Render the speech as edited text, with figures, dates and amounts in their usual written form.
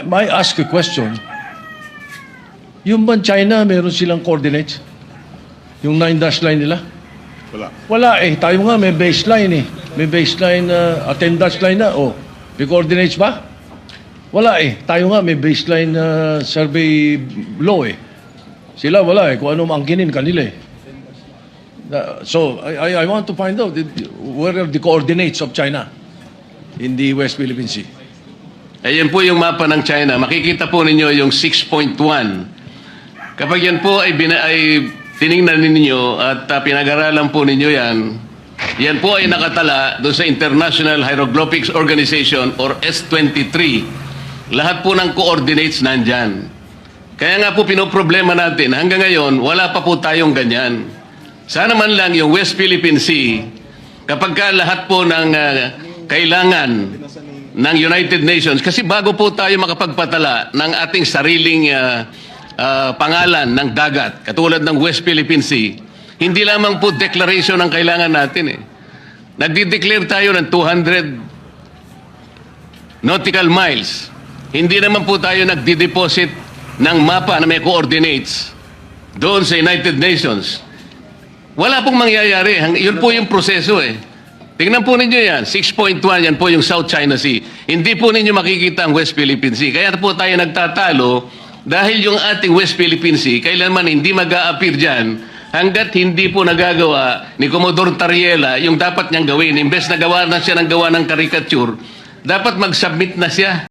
may ask a question. Yung ban China, meron silang coordinates? Yung 9-dash line nila? Wala. Wala eh. Tayo nga may baseline eh. May baseline, 10-dash line na. Oh, may coordinates ba? Wala eh. Tayo nga may baseline survey law eh. Sila wala eh. Kung ano maangkinin kanila eh. So, I want to find out where are the coordinates of China in the West Philippine Sea. Ayan po yung mapa ng China. Makikita po ninyo yung 6.1. Kapag yan po ay tiningnan ninyo at pinag-aralan po ninyo yan po ay nakatala doon sa International Hieroglyphics Organization or S23. Lahat po ng coordinates nandyan. Kaya nga po pinoproblema natin, hanggang ngayon, wala pa po tayong ganyan. Sana man lang yung West Philippine Sea, kapag ka lahat po ng kailangan ng United Nations, kasi bago po tayo makapagpatala ng ating sariling pangalan ng dagat, katulad ng West Philippine Sea, hindi lamang po declaration ang kailangan natin eh. Nagdi-declare tayo ng 200 nautical miles. Hindi naman po tayo nagdi-deposit ng mapa na may coordinates doon sa United Nations. Wala pong mangyayari. Yun po yung proseso eh. Tingnan po ninyo yan. 6.1, yan po yung South China Sea. Hindi po ninyo makikita ang West Philippine Sea. Kaya po tayo nagtatalo dahil yung ating West Philippine Sea, kailanman hindi mag-a-appear dyan hanggat hindi po nagagawa ni Commodore Tariela yung dapat niyang gawin. Imbes na gawa na siya ng gawa ng caricature, dapat mag-submit na siya.